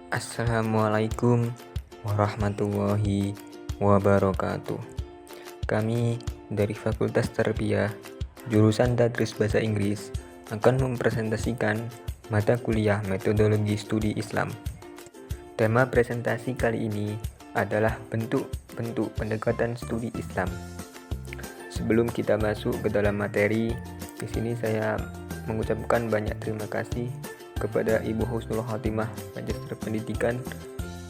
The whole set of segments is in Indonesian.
Assalamualaikum warahmatullahi wabarakatuh. Kami dari Fakultas Tarbiyah jurusan Tadris Bahasa Inggris akan mempresentasikan mata kuliah Metodologi Studi Islam. Tema presentasi kali ini adalah bentuk-bentuk pendekatan studi Islam. Sebelum kita masuk ke dalam materi, di sini saya mengucapkan banyak terima kasih kepada Ibu Husnul Khotimah Magister Pendidikan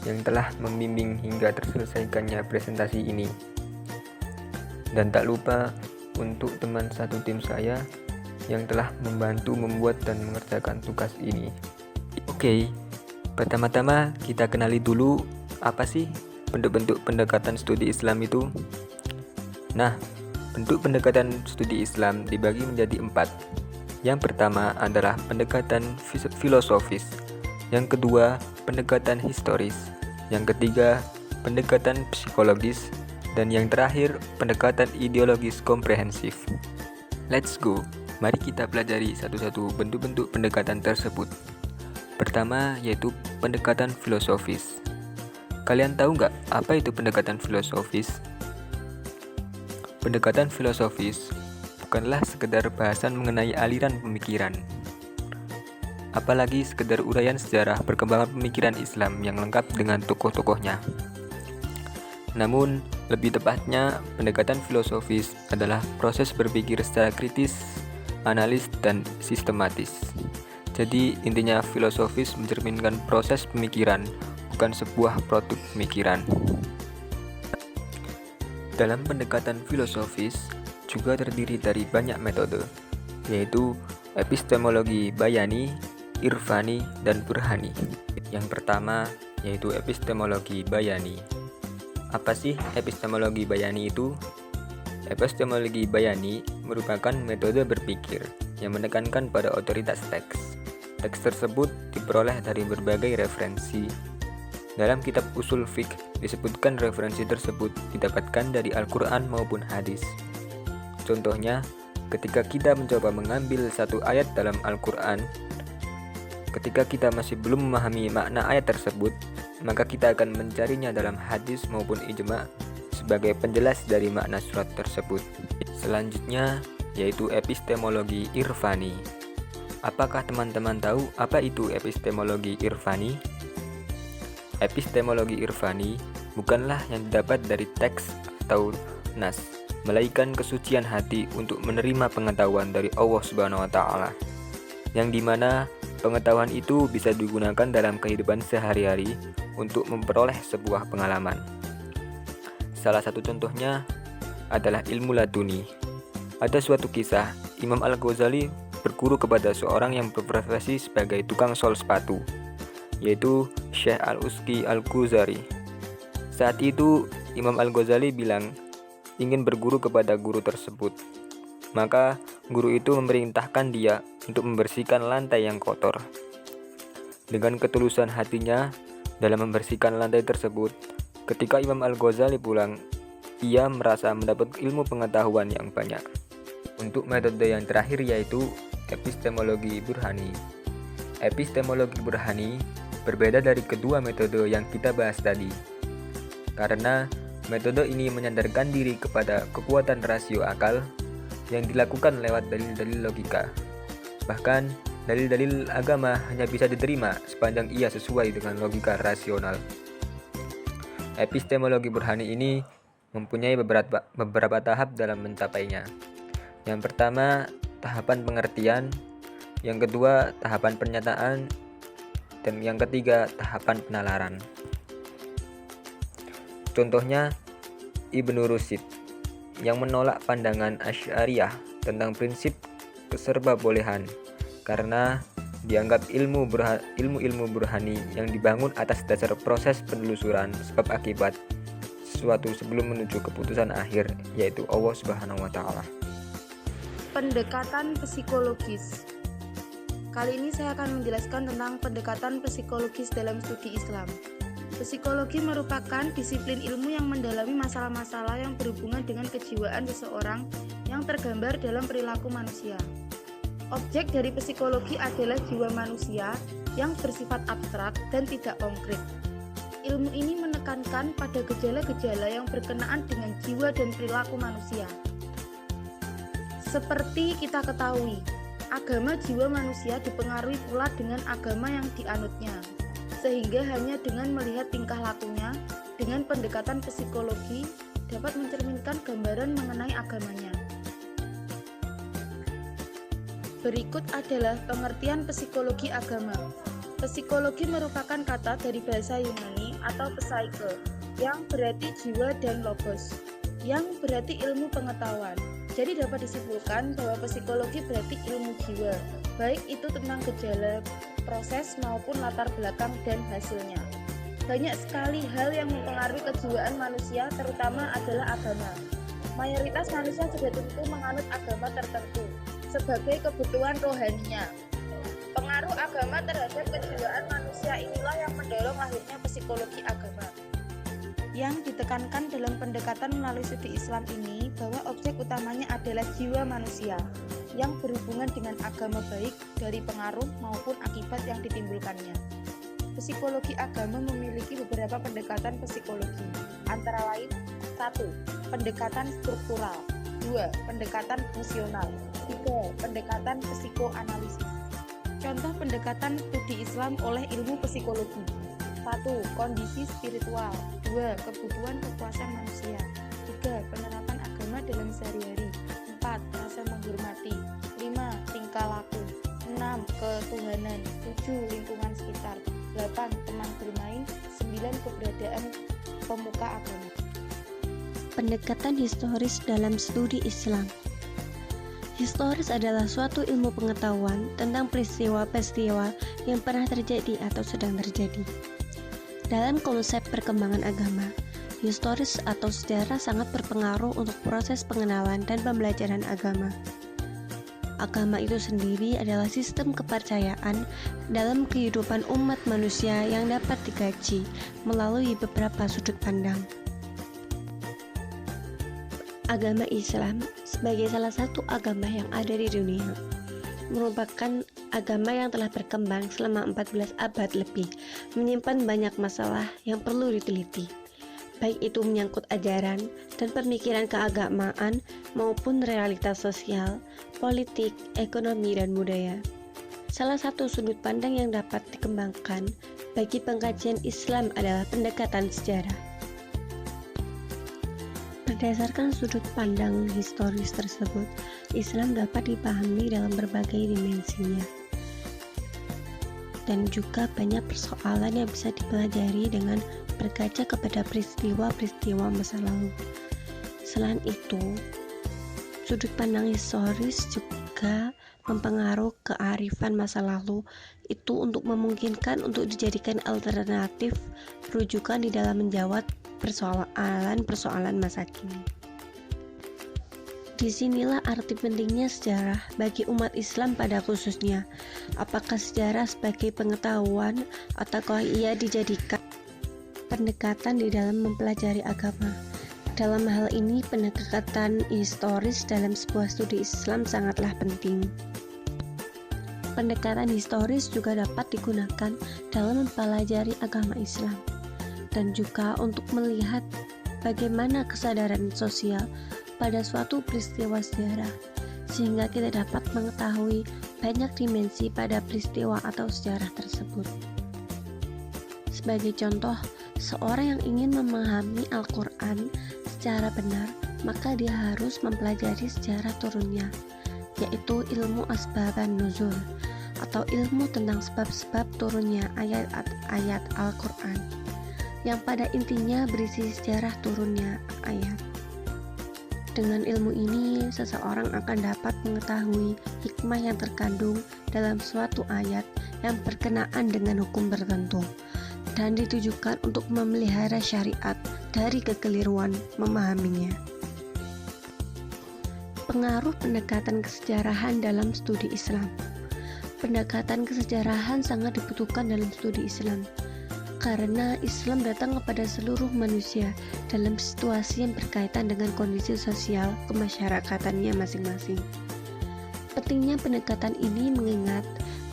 yang telah membimbing hingga terselesaikannya presentasi ini. Dan tak lupa untuk teman satu tim saya yang telah membantu membuat dan mengerjakan tugas ini. Oke, pertama-tama kita kenali dulu apa sih bentuk-bentuk pendekatan studi Islam itu. Nah, bentuk pendekatan studi Islam dibagi menjadi 4. Yang pertama adalah pendekatan filosofis, yang kedua pendekatan historis, yang ketiga pendekatan psikologis, dan yang terakhir pendekatan ideologis komprehensif. Let's go, mari kita pelajari satu-satu bentuk-bentuk pendekatan tersebut. Pertama yaitu pendekatan filosofis. Kalian tahu nggak apa itu pendekatan filosofis? Pendekatan filosofis bukanlah sekedar bahasan mengenai aliran pemikiran, apalagi sekedar uraian sejarah perkembangan pemikiran Islam yang lengkap dengan tokoh-tokohnya. Namun, lebih tepatnya, pendekatan filosofis adalah proses berpikir secara kritis, analis, dan sistematis. Jadi, intinya filosofis mencerminkan proses pemikiran, bukan sebuah produk pemikiran. Dalam pendekatan filosofis, juga terdiri dari banyak metode, yaitu epistemologi bayani, irfani, dan burhani. Yang pertama yaitu epistemologi bayani. Apa sih epistemologi bayani itu? Epistemologi bayani merupakan metode berpikir yang menekankan pada otoritas teks. Teks tersebut diperoleh dari berbagai referensi. Dalam kitab usul fiqh disebutkan referensi tersebut didapatkan dari Al-Quran maupun hadis. Contohnya, ketika kita mencoba mengambil satu ayat dalam Al-Quran, ketika kita masih belum memahami makna ayat tersebut, maka kita akan mencarinya dalam hadis maupun ijma sebagai penjelas dari makna surat tersebut. Selanjutnya, yaitu epistemologi irfani. Apakah teman-teman tahu apa itu epistemologi irfani? Epistemologi irfani bukanlah yang didapat dari teks atau nas, melainkan kesucian hati untuk menerima pengetahuan dari Allah Subhanahu wa Ta'ala, yang dimana pengetahuan itu bisa digunakan dalam kehidupan sehari-hari untuk memperoleh sebuah pengalaman. Salah satu contohnya adalah ilmu laduni. Ada suatu kisah, Imam Al-Ghazali berguru kepada seorang yang berprofesi sebagai tukang sol sepatu, yaitu Syekh Al-Uski Al-Ghazali. Saat itu Imam Al-Ghazali bilang ingin berguru kepada guru tersebut. Maka guru itu memerintahkan dia untuk membersihkan lantai yang kotor. Dengan ketulusan hatinya dalam membersihkan lantai tersebut, ketika Imam Al-Ghazali pulang, ia merasa mendapat ilmu pengetahuan yang banyak. Untuk metode yang terakhir yaitu epistemologi burhani. Epistemologi burhani berbeda dari kedua metode yang kita bahas tadi, karena metode ini menyandarkan diri kepada kekuatan rasio akal yang dilakukan lewat dalil-dalil logika. Bahkan, dalil-dalil agama hanya bisa diterima sepanjang ia sesuai dengan logika rasional. Epistemologi burhani ini mempunyai beberapa tahap dalam mencapainya. Yang pertama, tahapan pengertian. Yang kedua, tahapan pernyataan. Dan yang ketiga, tahapan penalaran. Contohnya, Ibnu Rushd yang menolak pandangan Asy'ariyah tentang prinsip keserba-bolehan karena dianggap ilmu-ilmu burhani yang dibangun atas dasar proses penelusuran sebab akibat sesuatu sebelum menuju keputusan akhir, yaitu Allah Subhanahu wa Ta'ala. Pendekatan psikologis. Kali ini saya akan menjelaskan tentang pendekatan psikologis dalam studi Islam. Psikologi merupakan disiplin ilmu yang mendalami masalah-masalah yang berhubungan dengan kejiwaan seseorang yang tergambar dalam perilaku manusia. Objek dari psikologi adalah jiwa manusia yang bersifat abstrak dan tidak konkret. Ilmu ini menekankan pada gejala-gejala yang berkenaan dengan jiwa dan perilaku manusia. Seperti kita ketahui, agama jiwa manusia dipengaruhi pula dengan agama yang dianutnya, sehingga hanya dengan melihat tingkah lakunya dengan pendekatan psikologi dapat mencerminkan gambaran mengenai agamanya. Berikut adalah pengertian psikologi agama. Psikologi merupakan kata dari bahasa Yunani atau psyche, yang berarti jiwa, dan logos, yang berarti ilmu pengetahuan. Jadi dapat disimpulkan bahwa psikologi berarti ilmu jiwa, baik itu tentang gejala, proses maupun latar belakang dan hasilnya. Banyak sekali hal yang mempengaruhi kejiwaan manusia, terutama adalah agama. Mayoritas manusia sudah tentu menganut agama tertentu sebagai kebutuhan rohaninya. Pengaruh agama terhadap kejiwaan manusia inilah yang mendorong lahirnya psikologi agama. Yang ditekankan dalam pendekatan melalui studi Islam ini bahwa objek utamanya adalah jiwa manusia yang berhubungan dengan agama, baik dari pengaruh maupun akibat yang ditimbulkannya. Psikologi agama memiliki beberapa pendekatan psikologi, antara lain 1. Pendekatan struktural, 2. Pendekatan fungsional, 3. Pendekatan psikoanalisis. Contoh pendekatan studi Islam oleh ilmu psikologi: 1. Kondisi spiritual, 2. Kebutuhan kepuasan manusia, 3. Penerapan agama dalam sehari-hari, 4. Rasa menghormati, 5. Tingkah laku, 6. Ketuhanan, 7. Lingkungan sekitar, 8. Teman bermain, 9. Keberadaan pemuka agama. Pendekatan historis dalam studi Islam. Historis adalah suatu ilmu pengetahuan tentang peristiwa-peristiwa yang pernah terjadi atau sedang terjadi. Dalam konsep perkembangan agama, historis atau sejarah sangat berpengaruh untuk proses pengenalan dan pembelajaran agama. Agama itu sendiri adalah sistem kepercayaan dalam kehidupan umat manusia yang dapat dikaji melalui beberapa sudut pandang. Agama Islam sebagai salah satu agama yang ada di dunia merupakan agama yang telah berkembang selama 14 abad lebih, menyimpan banyak masalah yang perlu diteliti, baik itu menyangkut ajaran dan pemikiran keagamaan maupun realitas sosial, politik, ekonomi, dan budaya. Salah satu sudut pandang yang dapat dikembangkan bagi pengkajian Islam adalah pendekatan sejarah. Berdasarkan sudut pandang historis tersebut, Islam dapat dipahami dalam berbagai dimensinya. Dan juga banyak persoalan yang bisa dipelajari dengan berkaca kepada peristiwa-peristiwa masa lalu. Selain itu, sudut pandang historis juga mempengaruhi kearifan masa lalu itu untuk memungkinkan untuk dijadikan alternatif rujukan di dalam menjawab persoalan-persoalan masa kini. Disinilah arti pentingnya sejarah bagi umat Islam pada khususnya. Apakah sejarah sebagai pengetahuan ataukah ia dijadikan pendekatan di dalam mempelajari agama? Dalam hal ini, pendekatan historis dalam sebuah studi Islam sangatlah penting. Pendekatan historis juga dapat digunakan dalam mempelajari agama Islam dan juga untuk melihat bagaimana kesadaran sosial pada suatu peristiwa sejarah, sehingga kita dapat mengetahui banyak dimensi pada peristiwa atau sejarah tersebut. Sebagai contoh, seorang yang ingin memahami Al-Quran secara benar, maka dia harus mempelajari sejarah turunnya, yaitu ilmu asbaban nuzul, atau ilmu tentang sebab-sebab turunnya ayat-ayat Al-Quran, yang pada intinya berisi sejarah turunnya ayat. Dengan ilmu ini, seseorang akan dapat mengetahui hikmah yang terkandung dalam suatu ayat yang berkenaan dengan hukum tertentu dan ditujukan untuk memelihara syariat dari kekeliruan memahaminya. Pengaruh pendekatan kesejarahan dalam studi Islam. Pendekatan kesejarahan sangat dibutuhkan dalam studi Islam, karena Islam datang kepada seluruh manusia dalam situasi yang berkaitan dengan kondisi sosial kemasyarakatannya masing-masing. Pentingnya pendekatan ini mengingat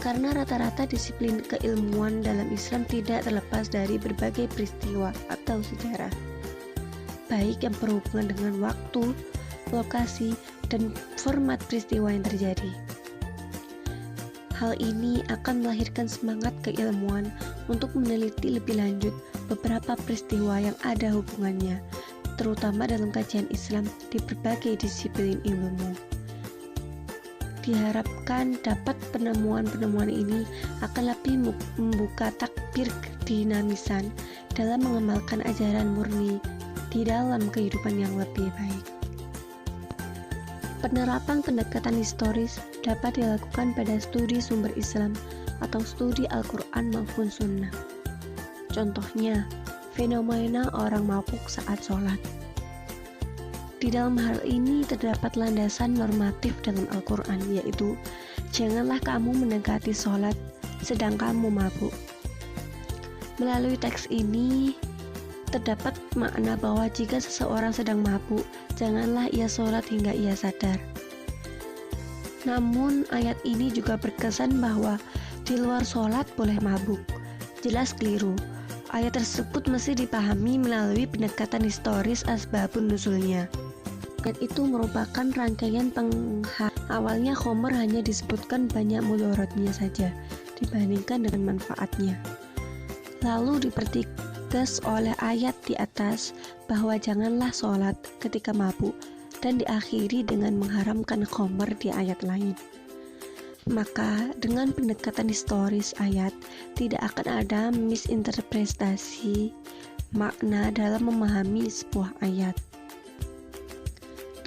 Karena rata-rata disiplin keilmuan dalam Islam tidak terlepas dari berbagai peristiwa atau sejarah, baik yang berhubungan dengan waktu, lokasi, dan format peristiwa yang terjadi. Hal ini akan melahirkan semangat keilmuan untuk meneliti lebih lanjut beberapa peristiwa yang ada hubungannya, terutama dalam kajian Islam di berbagai disiplin ilmu. Diharapkan dapat penemuan-penemuan ini akan lebih membuka takbir kedinamisan dalam mengamalkan ajaran murni di dalam kehidupan yang lebih baik. Penerapan pendekatan historis dapat dilakukan pada studi sumber Islam atau studi Al-Quran maupun Sunnah. Contohnya, fenomena orang mabuk saat sholat. Di dalam hal ini terdapat landasan normatif dalam Al-Quran, yaitu janganlah kamu mendekati sholat sedang kamu mabuk. Melalui teks ini terdapat makna bahwa jika seseorang sedang mabuk, janganlah ia sholat hingga ia sadar. Namun ayat ini juga berkesan bahwa di luar sholat boleh mabuk. Jelas keliru. Ayat tersebut mesti dipahami melalui pendekatan historis asbabun nuzulnya. Ayat itu merupakan rangkaian awalnya khamr hanya disebutkan banyak mudaratnya saja dibandingkan dengan manfaatnya. Lalu dipertegas oleh ayat di atas bahwa janganlah sholat ketika mabuk, dan diakhiri dengan mengharamkan khamr di ayat lain. Maka dengan pendekatan historis ayat tidak akan ada misinterpretasi makna dalam memahami sebuah ayat.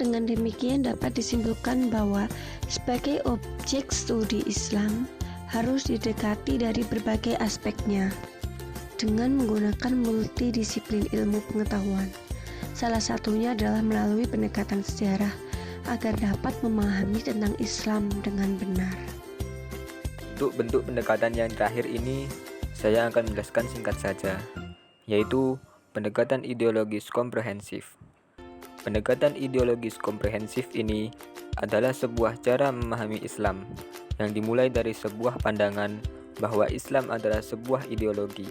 Dengan demikian dapat disimpulkan bahwa sebagai objek studi Islam harus didekati dari berbagai aspeknya dengan menggunakan multidisiplin ilmu pengetahuan. Salah satunya adalah melalui pendekatan sejarah agar dapat memahami tentang Islam dengan benar. Untuk bentuk pendekatan yang terakhir ini, saya akan menjelaskan singkat saja, yaitu pendekatan ideologis komprehensif. Pendekatan ideologis komprehensif ini adalah sebuah cara memahami Islam yang dimulai dari sebuah pandangan bahwa Islam adalah sebuah ideologi.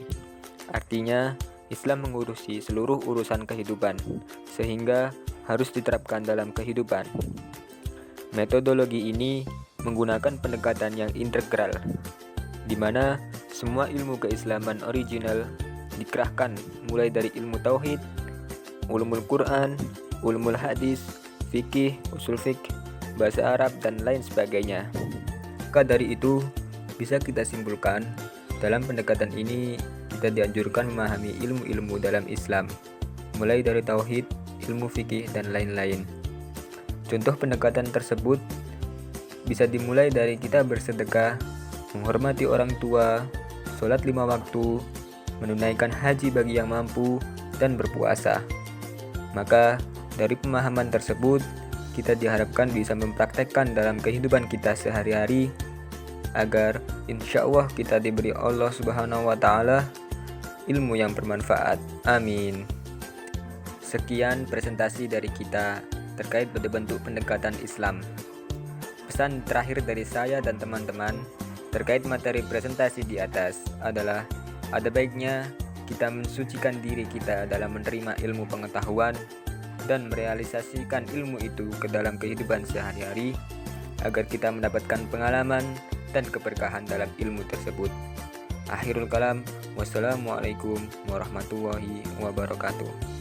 Artinya, Islam mengurusi seluruh urusan kehidupan, sehingga harus diterapkan dalam kehidupan. Metodologi ini menggunakan pendekatan yang integral, di mana semua ilmu keislaman original dikerahkan mulai dari ilmu tauhid, ulumul Quran, ulumul hadis, fikih, usul fikih, bahasa Arab, dan lain sebagainya. Maka dari itu, bisa kita simpulkan, dalam pendekatan ini kita dianjurkan memahami ilmu-ilmu dalam Islam, mulai dari tauhid, ilmu fikih, dan lain-lain. Contoh pendekatan tersebut bisa dimulai dari kita bersedekah, menghormati orang tua, sholat 5 waktu, menunaikan haji bagi yang mampu, dan berpuasa. Maka dari pemahaman tersebut, kita diharapkan bisa mempraktekkan dalam kehidupan kita sehari-hari agar insya Allah kita diberi Allah Subhanahu wa Ta'ala ilmu yang bermanfaat. Amin. Sekian presentasi dari kita terkait bentuk pendekatan Islam. Pesan terakhir dari saya dan teman-teman terkait materi presentasi di atas adalah ada baiknya kita mensucikan diri kita dalam menerima ilmu pengetahuan dan merealisasikan ilmu itu ke dalam kehidupan sehari-hari agar kita mendapatkan pengalaman dan keberkahan dalam ilmu tersebut. Akhirul kalam, wassalamualaikum warahmatullahi wabarakatuh.